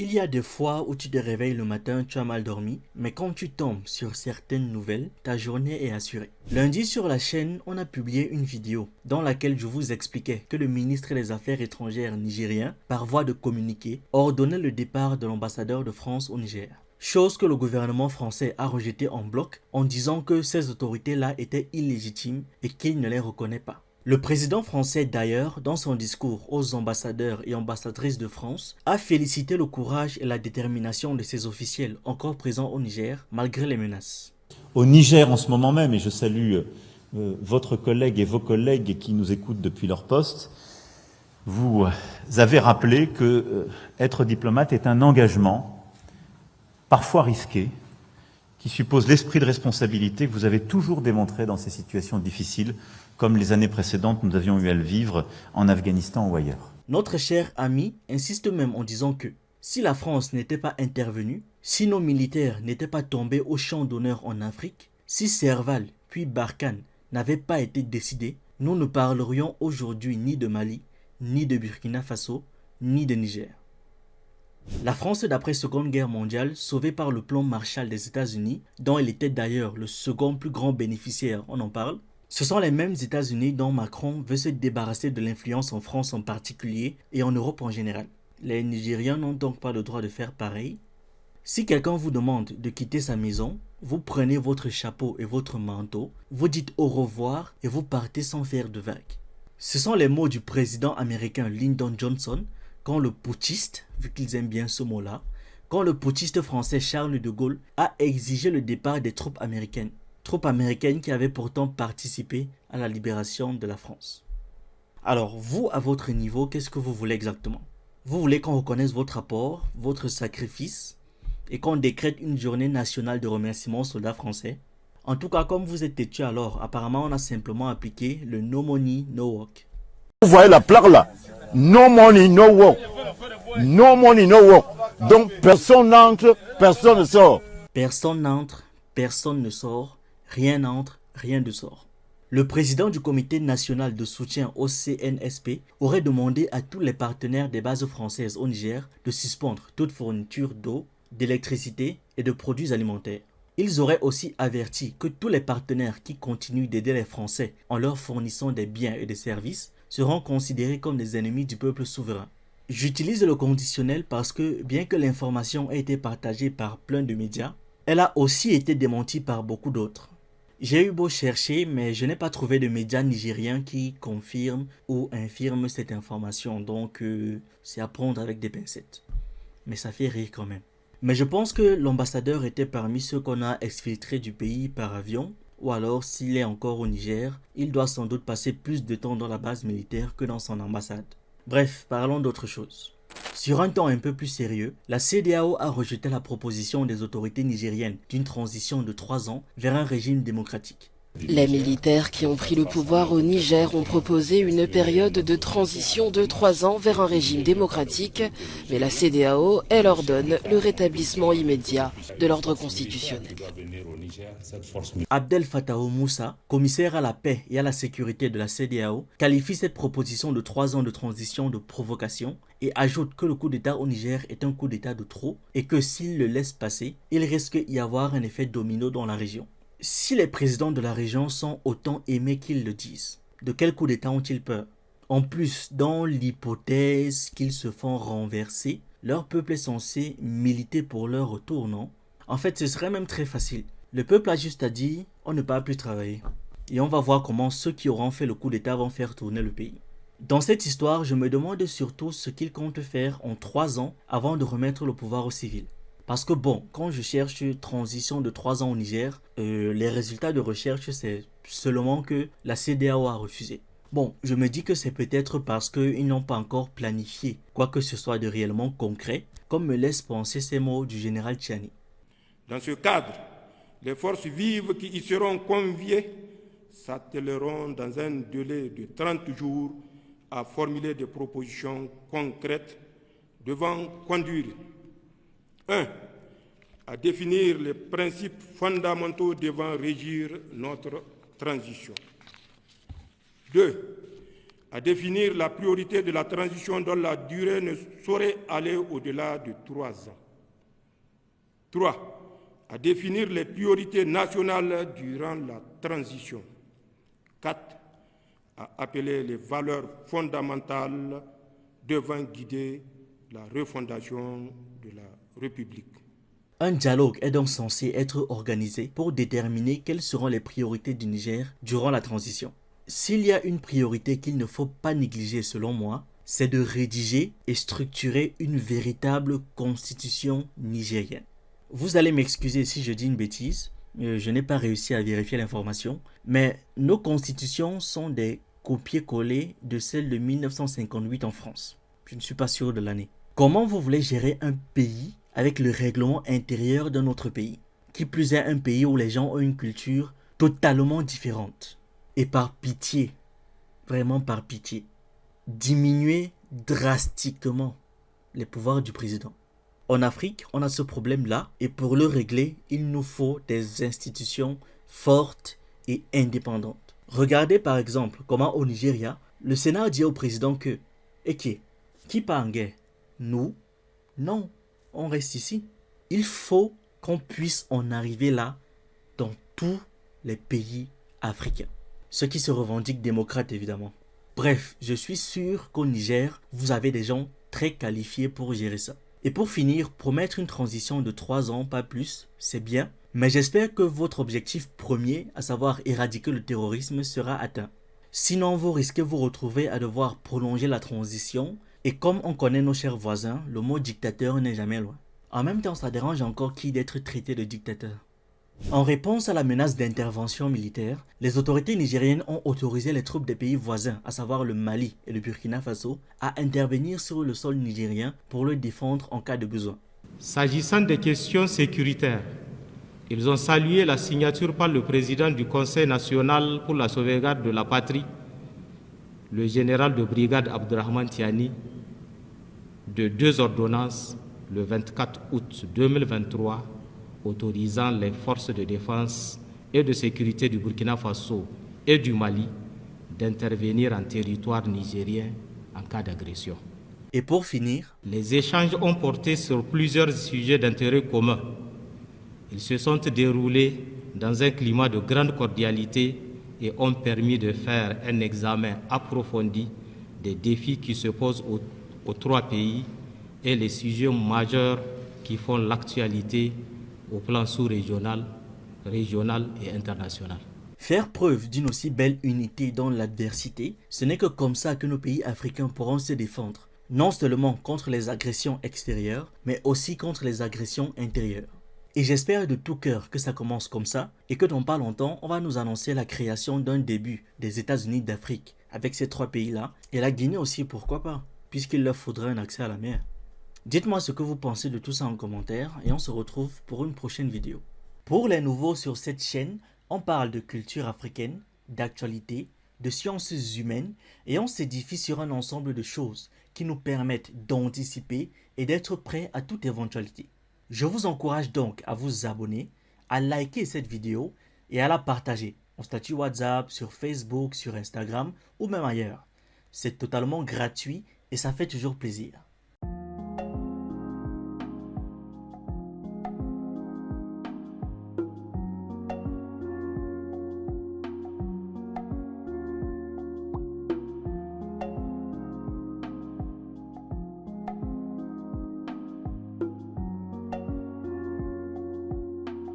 Il y a des fois où tu te réveilles le matin, tu as mal dormi, mais quand tu tombes sur certaines nouvelles, ta journée est assurée. Lundi sur la chaîne, on a publié une vidéo dans laquelle je vous expliquais que le ministre des Affaires étrangères nigérien, par voie de communiqué, ordonnait le départ de l'ambassadeur de France au Niger. Chose que le gouvernement français a rejetée en bloc en disant que ces autorités-là étaient illégitimes et qu'il ne les reconnaît pas. Le président français d'ailleurs, dans son discours aux ambassadeurs et ambassadrices de France, a félicité le courage et la détermination de ses officiels encore présents au Niger, malgré les menaces. Au Niger en ce moment même, et je salue votre collègue et vos collègues qui nous écoutent depuis leur poste, vous avez rappelé que être diplomate est un engagement, parfois risqué, qui suppose l'esprit de responsabilité que vous avez toujours démontré dans ces situations difficiles, comme les années précédentes nous avions eu à le vivre en Afghanistan ou ailleurs. Notre cher ami insiste même en disant que si la France n'était pas intervenue, si nos militaires n'étaient pas tombés au champ d'honneur en Afrique, si Serval puis Barkhane n'avaient pas été décidés, nous ne parlerions aujourd'hui ni de Mali, ni de Burkina Faso, ni de Niger. La France d'après-Seconde Guerre mondiale, sauvée par le plan Marshall des États-Unis, dont elle était d'ailleurs le second plus grand bénéficiaire, on en parle, ce sont les mêmes États-Unis dont Macron veut se débarrasser de l'influence en France en particulier et en Europe en général. Les Nigériens n'ont donc pas le droit de faire pareil. Si quelqu'un vous demande de quitter sa maison, vous prenez votre chapeau et votre manteau, vous dites au revoir et vous partez sans faire de vagues. Ce sont les mots du président américain Lyndon Johnson quand le putschiste, vu qu'ils aiment bien ce mot-là, quand le putschiste français Charles de Gaulle a exigé le départ des troupes américaines. Troupes américaines qui avaient pourtant participé à la libération de la France. Alors, vous, à votre niveau, qu'est-ce que vous voulez exactement? Vous voulez qu'on reconnaisse votre apport, votre sacrifice, et qu'on décrète une journée nationale de remerciement aux soldats français? En tout cas, comme vous êtes têtu alors, apparemment on a simplement appliqué le no money, no work. Vous voyez la plaque là? No money, no work. No money, no work. Donc personne n'entre, personne ne sort. Personne n'entre, personne ne sort. Rien n'entre, rien ne sort. Le président du comité national de soutien au CNSP aurait demandé à tous les partenaires des bases françaises au Niger de suspendre toute fourniture d'eau, d'électricité et de produits alimentaires. Ils auraient aussi averti que tous les partenaires qui continuent d'aider les Français en leur fournissant des biens et des services seront considérés comme des ennemis du peuple souverain. J'utilise le conditionnel parce que bien que l'information ait été partagée par plein de médias, elle a aussi été démentie par beaucoup d'autres. J'ai eu beau chercher, mais je n'ai pas trouvé de médias nigériens qui confirment ou infirment cette information. Donc, c'est à prendre avec des pincettes. Mais ça fait rire quand même. Mais je pense que l'ambassadeur était parmi ceux qu'on a exfiltrés du pays par avion. Ou alors, s'il est encore au Niger, il doit sans doute passer plus de temps dans la base militaire que dans son ambassade. Bref, parlons d'autre chose. Sur un ton un peu plus sérieux, la CEDEAO a rejeté la proposition des autorités nigériennes d'une transition de 3 ans vers un régime démocratique. Les militaires qui ont pris le pouvoir au Niger ont proposé une période de transition de 3 ans vers un régime démocratique, mais la CEDEAO, elle ordonne le rétablissement immédiat de l'ordre constitutionnel. Abdel Fattah Moussa, commissaire à la paix et à la sécurité de la CEDEAO, qualifie cette proposition de 3 ans de transition de provocation et ajoute que le coup d'État au Niger est un coup d'État de trop et que s'il le laisse passer, il risque d'y avoir un effet domino dans la région. Si les présidents de la région sont autant aimés qu'ils le disent, de quel coup d'État ont-ils peur? En plus, dans l'hypothèse qu'ils se font renverser, leur peuple est censé militer pour leur retour, non? En fait, ce serait même très facile. Le peuple a juste à dire, on ne peut plus travailler. Et on va voir comment ceux qui auront fait le coup d'État vont faire tourner le pays. Dans cette histoire, je me demande surtout ce qu'ils comptent faire en 3 ans avant de remettre le pouvoir aux civils. Parce que bon, quand je cherche transition de 3 ans au Niger, les résultats de recherche, c'est seulement que la CEDEAO a refusé. Bon, je me dis que c'est peut-être parce qu'ils n'ont pas encore planifié quoi que ce soit de réellement concret, comme me laissent penser ces mots du général Tchiani. Dans ce cadre, les forces vives qui y seront conviées s'attelleront dans un délai de 30 jours à formuler des propositions concrètes devant conduire 1. À définir les principes fondamentaux devant régir notre transition. 2. à définir la priorité de la transition dont la durée ne saurait aller au-delà de 3 ans. 3. À définir les priorités nationales durant la transition. 4. À appeler les valeurs fondamentales devant guider la refondation de la République. Un dialogue est donc censé être organisé pour déterminer quelles seront les priorités du Niger durant la transition. S'il y a une priorité qu'il ne faut pas négliger selon moi, c'est de rédiger et structurer une véritable constitution nigérienne. Vous allez m'excuser si je dis une bêtise, je n'ai pas réussi à vérifier l'information, mais nos constitutions sont des copier-coller de celle de 1958 en France. Je ne suis pas sûr de l'année. Comment vous voulez gérer un pays avec le règlement intérieur d'un autre pays? Qui plus est un pays où les gens ont une culture totalement différente. Et par pitié, vraiment par pitié, diminuer drastiquement les pouvoirs du président. En Afrique, on a ce problème-là et pour le régler, il nous faut des institutions fortes et indépendantes. Regardez par exemple comment au Nigeria, le Sénat dit au président que « Et qui part en guerre? Nous? Non, on reste ici. » Il faut qu'on puisse en arriver là dans tous les pays africains. Ceux qui se revendiquent démocrates évidemment. Bref, je suis sûr qu'au Niger, vous avez des gens très qualifiés pour gérer ça. Et pour finir, promettre une transition de 3 ans, pas plus, c'est bien. Mais j'espère que votre objectif premier, à savoir éradiquer le terrorisme, sera atteint. Sinon, vous risquez de vous retrouver à devoir prolonger la transition. Et comme on connaît nos chers voisins, le mot dictateur n'est jamais loin. En même temps, ça dérange encore qui d'être traité de dictateur. En réponse à la menace d'intervention militaire, les autorités nigériennes ont autorisé les troupes des pays voisins, à savoir le Mali et le Burkina Faso, à intervenir sur le sol nigérien pour le défendre en cas de besoin. S'agissant des questions sécuritaires, ils ont salué la signature par le président du Conseil national pour la sauvegarde de la patrie, le général de brigade Abdurrahman Tiani, de 2 ordonnances le 24 août 2023 autorisant les forces de défense et de sécurité du Burkina Faso et du Mali d'intervenir en territoire nigérien en cas d'agression. Et pour finir, les échanges ont porté sur plusieurs sujets d'intérêt commun. Ils se sont déroulés dans un climat de grande cordialité et ont permis de faire un examen approfondi des défis qui se posent aux 3 pays et les sujets majeurs qui font l'actualité au plan sous-régional, régional et international. Faire preuve d'une aussi belle unité dans l'adversité, ce n'est que comme ça que nos pays africains pourront se défendre, non seulement contre les agressions extérieures, mais aussi contre les agressions intérieures. Et j'espère de tout cœur que ça commence comme ça et que dans pas longtemps, on va nous annoncer la création d'un début des États-Unis d'Afrique avec ces 3 pays-là et la Guinée aussi, pourquoi pas, puisqu'il leur faudrait un accès à la mer. Dites-moi ce que vous pensez de tout ça en commentaire et on se retrouve pour une prochaine vidéo. Pour les nouveaux sur cette chaîne, on parle de culture africaine, d'actualité, de sciences humaines et on s'édifie sur un ensemble de choses qui nous permettent d'anticiper et d'être prêts à toute éventualité. Je vous encourage donc à vous abonner, à liker cette vidéo et à la partager en statut WhatsApp, sur Facebook, sur Instagram ou même ailleurs. C'est totalement gratuit et ça fait toujours plaisir.